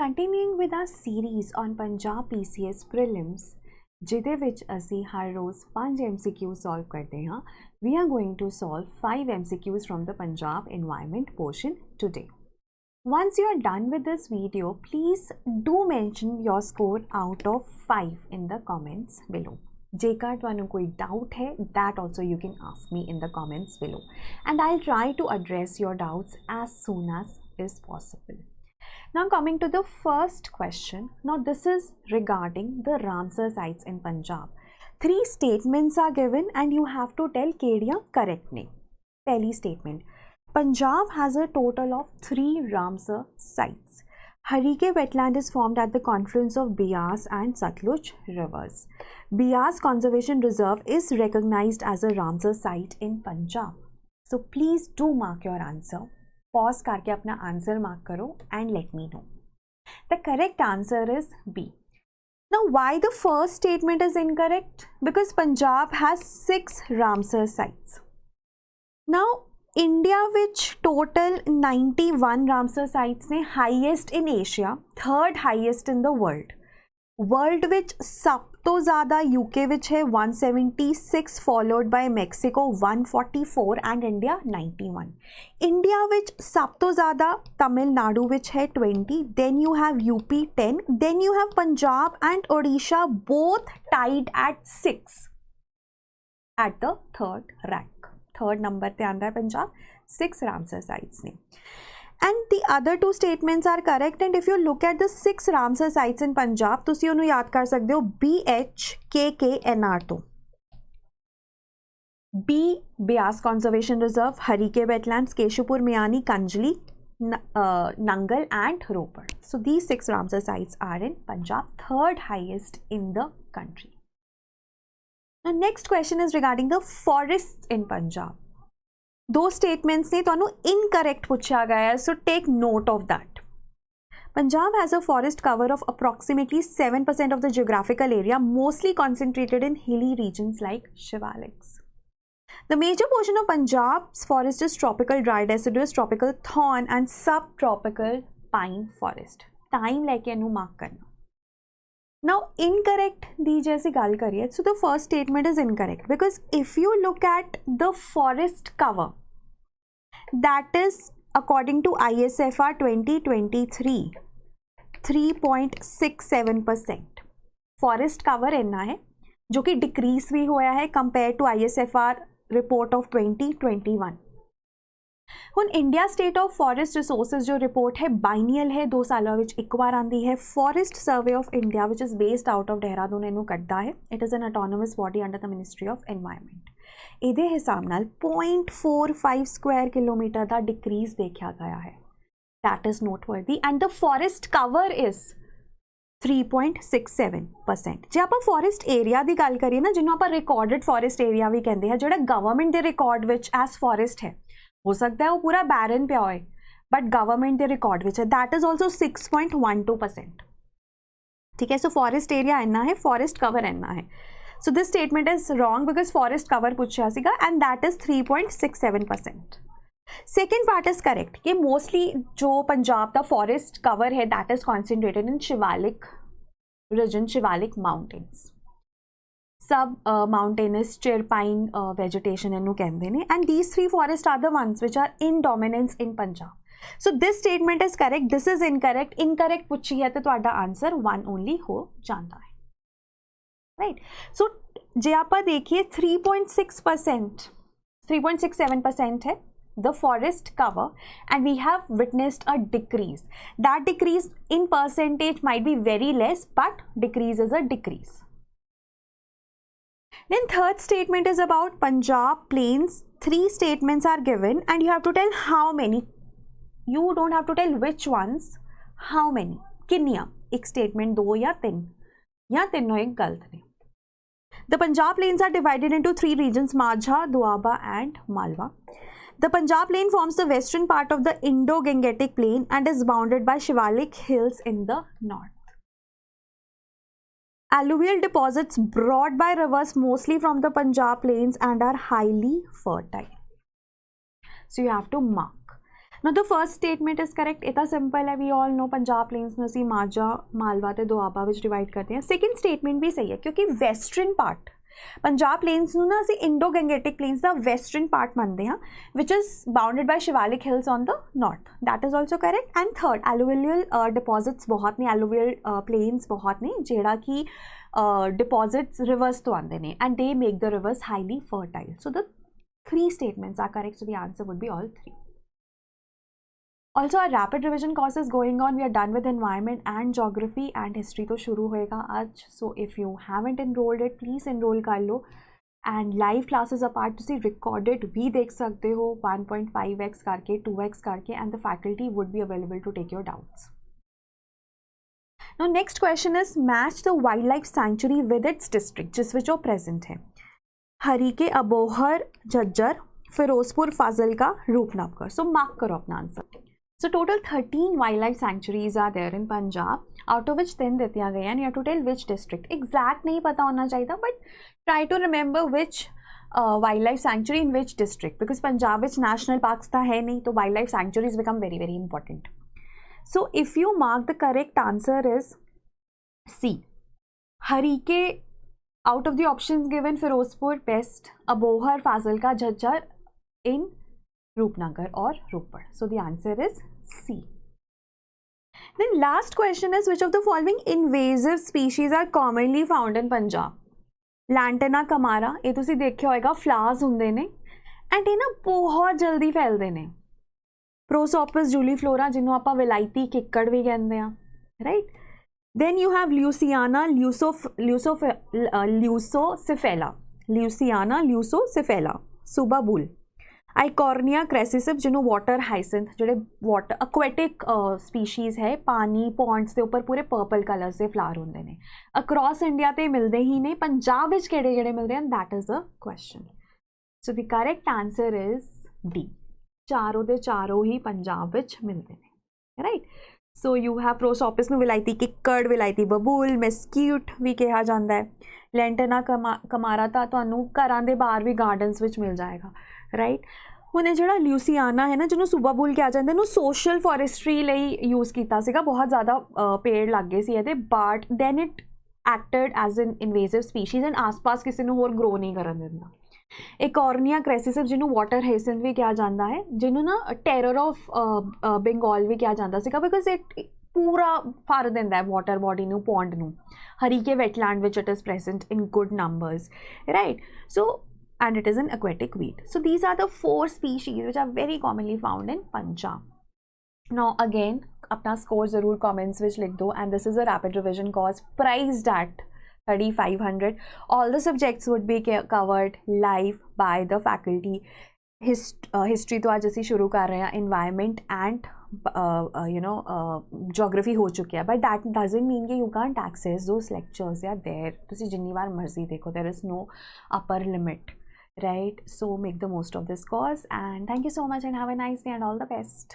Continuing with our series on Punjab PCS prelims, ਜਿਹਦੇ ਵਿੱਚ ਅਸੀਂ ਹਰ ਰੋਜ਼ 5 MCQ solve ਕਰਦੇ ਹਾਂ, we are going to solve 5 MCQs from the Punjab environment portion today. Once you are done with this video, please do mention your score out of 5 in the comments below. ਜੇਕਰ ਤੁਹਾਨੂੰ ਕੋਈ doubt ਹੈ, that also you can ask me in the comments below, and I'll try to address your doubts as soon as is possible. Now coming to the first question. Now this is regarding the Ramsar sites in Punjab. 3 statements are given and you have to tell kehdiyan correct ne. Pehli statement. Punjab has a total of 3 Ramsar sites. Harike wetland is formed at the confluence of Beas and Satluj rivers. Beas Conservation Reserve is recognized as a Ramsar site in Punjab. So please do mark your answer. Pause करके अपना answer mark करो and let me know. The correct answer is B. Now why the first statement is incorrect? Because Punjab has 6 Ramsar sites. Now India which total 91 Ramsar sites ne, highest in Asia, third highest in the world. World which सब तो ज़्यादा UK which है 176, followed by Mexico 144 and India 91. India which सब तो ज़्यादा Tamil Nadu which है 20, then you have UP 10, then you have Punjab and Odisha both tied at 6 at the third rank. Third number पे आंदा है Punjab, 6 Ramsar sites ने. And the other 2 statements are correct, and if you look at the 6 Ramsar sites in Punjab, ਤੁਸੀਂ ਉਹਨੂੰ ਯਾਦ ਕਰ ਸਕਦੇ ਹੋ BHKKNR ਤੋਂ. B Beas Conservation Reserve, Harike Wetlands, Keshupur, Miani, Kanjli, Nangal and Ropar. So these 6 Ramsar sites are in Punjab, third highest in the country. The next question is regarding the forests in Punjab. Those statements ne ਤੁਹਾਨੂੰ incorrect ਪੁੱਛਿਆ ਗਿਆ ਹੈ, so take note of that. Punjab has a forest cover of approximately 7% of the geographical area, mostly concentrated in hilly regions like Shivaliks. The major portion of Punjab's forest is tropical dry deciduous, tropical thorn and subtropical pine forest. Time लेके इन्हू mark करना. Now incorrect दी जैसी गाल करिए, so the first statement is incorrect because if you look at the forest cover, that is according to ISFR 2023 3.67%. forest cover इन्ना है जो कि decrease भी होया है compared to ISFR report of 2021. ਹੁਣ India state of forest resources ਜੋ report ਹੈ ਬਾਈਨੀਅਲ ਹੈ, 2 ਸਾਲਾਂ ਵਿੱਚ ਇੱਕ ਵਾਰ ਆਉਂਦੀ ਹੈ. Forest survey of India which is based out of Dehradun ਇਹਨੂੰ ਕੱਢਦਾ ਹੈ. It is an autonomous body under the ministry of environment. ਇਹਦੇ ਹਿਸਾਬ ਨਾਲ 0.45 ਸਕੁਆਇਰ ਕਿਲੋਮੀਟਰ ਦਾ ਡਿਕਰੀਜ਼ ਦੇਖਿਆ ਗਿਆ ਹੈ. That is noteworthy and the forest cover is 3.67%. ਜੇ ਆਪਾਂ ਫੋਰੈਸਟ ਏਰੀਆ ਦੀ ਗੱਲ ਕਰੀਏ ਨਾ, ਜਿਹਨੂੰ ਆਪਾਂ ਰਿਕਾਰਡਡ ਫੋਰੈਸਟ ਏਰੀਆ ਵੀ ਕਹਿੰਦੇ ਹਾਂ, ਜਿਹੜਾ ਗਵਰਨਮੈਂਟ ਦੇ ਰਿਕਾਰਡ ਵਿੱਚ ਐਸ ਫੋਰੈਸਟ ਹੈ, हो सकता है वो पूरा बैरन पे होए, बट गवर्नमेंट के रिकॉर्ड विच है दैट इज ऑल्सो 6.12%. ठीक है, सो फॉरेस्ट एरिया इन्ना है, फॉरेस्ट कवर इन्ना है. So this statement is wrong because forest cover पूछा सीगा and that is 3.67%. Second part is correct कि मोस्टली जो पंजाब का फॉरेस्ट कवर है that is concentrated in Shivalik region, Shivalik mountains. सब mountainous chirpine vegetation इन्हू कहते हैं, and these 3 forests are the ones which are in dominance in Punjab. So this statement is correct, this is incorrect. Incorrect पूछी है तो ਤੁਹਾਡਾ answer 1 only हो जाता है, right? So जे आप देखिए 3.6%, 3.67% है the forest cover, and we have witnessed a decrease. That decrease in percentage might be very less, but decrease is a decrease. Then third statement is about Punjab plains. 3 statements are given and you have to tell how many. You don't have to tell which ones, how many. किन्नियां, एक statement 2 या 3 या तीनों एक गलत ने. The Punjab plains are divided into 3 regions, Majha, Doaba and Malwa. The Punjab plain forms the western part of the Indo-Gangetic plain and is bounded by Shivalik hills in the north. Alluvial deposits brought by rivers mostly from the Punjab plains and are highly fertile. So you have to mark. Now the first statement is correct. इतना simple है. We all know Punjab plains में ਅਸੀਂ ਮਾਝਾ ਮਾਲਵਾ ਤੇ ਦੁਆਬਾ ਵਿੱਚ divide ਕਰਦੇ ਹਾਂ. Second statement भी सही है क्योंकि western part पंजाब प्लेन्स ਨੂੰ ਨਾ ਅਸੀਂ इंडो गैंगेटिक प्लेन्स ਦਾ western part ਮੰਨਦੇ ਹਾਂ, which is bounded by Shivalik hills on the north. That is also correct. And third, alluvial deposits बहुत ने, alluvial plains बहुत ने ਜਿਹੜਾ कि deposits rivers ਤੋਂ ਆਉਂਦੇ ਨੇ, and they make the rivers highly fertile. So the three statements are correct, so the answer would be all three. Also, our rapid revision course is going on. We are done with environment and geography, and history तो शुरू होएगा आज. So if you haven't enrolled it, please enroll कर लो. And live classes apart तुसी recorded भी देख सकते हो 1.5x करके 2x करके, and the faculty would be available to take your doubts. Now next question is match the wildlife sanctuary with its district जिस विच वो present है. हरीके, अबोहर, झज्जर, फिरोजपुर, फाजिलका, रूपनगर. So mark करो अपना answer. So total 13 wildlife sanctuaries are there in Punjab, out of which 10 ਦਿੱਤੀਆਂ ਗਈਆਂ, and you have to tell which district. Exact नहीं पता होना चाहिए, but try to remember which wildlife sanctuary in which district, because Punjab which national parks था है नहीं, तो wildlife sanctuaries become very very important. So if you mark, the correct answer is C. Harike, out of the options given, Firozpur best, Abohar, Fazilka, Jhajjar in Rupnagar or Ropar. So the answer is C. Then last question is, which of the following invasive species are commonly found in Punjab? Lantana camara, ये तुसी देखे होएगा, flowers हुंदे ने, and ये ना बहुत जल्दी फैलदे ने. Prosopis juliflora, जिन्हों आपां विलायती किक्कड़ भी कहंदे हैं, right? Then you have Leuciana leucocephala, suba bull. आइकॉर्निया क्रेसिसिप, जिन्हों वाटर हाइसिंथ, जोड़े वाटर aquatic स्पीशीज़ है, पानी पॉन्ड्स के उपर पूरे पर्पल कलर से फ्लावर होंगे ने. अक्रॉस इंडिया तो मिलते ही नहीं, पंजाब विच केड़े केड़े मिलते हैं, that is the question. So the correct answer is D. चारों दे चारों ही पंजाब विच मिलते हैं, right. So you have Prosopis में विलायती किक्कड़, विलायती बबूल, मेस्क्यूट भी कहा जाता है. लेंटना कमारा तो तुहानूं घरां दे बाहर भी गार्डनस विच मिल जाएगा, राइट. हुणे जिहड़ा ल्यूसियाना है ना, जिन्होंने सूबा बुल कहा जाता है, इन्हूं सोशल फॉरेस्ट्री लई यूज़ किया सीगा. बहुत ज़्यादा पेड़ लग गए सी इहदे, but then it acted as an invasive species and आस पास किसी ने होर ग्रो नहीं करन दिंदा. इकॉर्निया क्रेसिसिप, जिन्हों वाटर हाइसिंथ भी कहा जाता है, जिन्हों ना टेरर ऑफ बंगाल भी कहा जाता सीगा, बिकॉज इट पूरा फर दिंदा है वाटर बॉडी नूं, पॉन्ड नूं. Harike wetland which it is present in good numbers, right? So, and it is an aquatic weed. So these are the 4 species which are very commonly found in Punjab. Now again, अपना score ज़रूर comments विच लिख दो, and this is a rapid revision course priced at 3,500. All the subjects would be covered live by the faculty. History तो आज ਅਸੀਂ शुरू कर रहे हैं, environment and geography हो चुकी है, but that doesn't mean कि you can't access those lectures. They are there. तुसी जिन्नी बार मर्जी देखो, there is no upper limit, right? So make the most of this course, and thank you so much and have a nice day and all the best.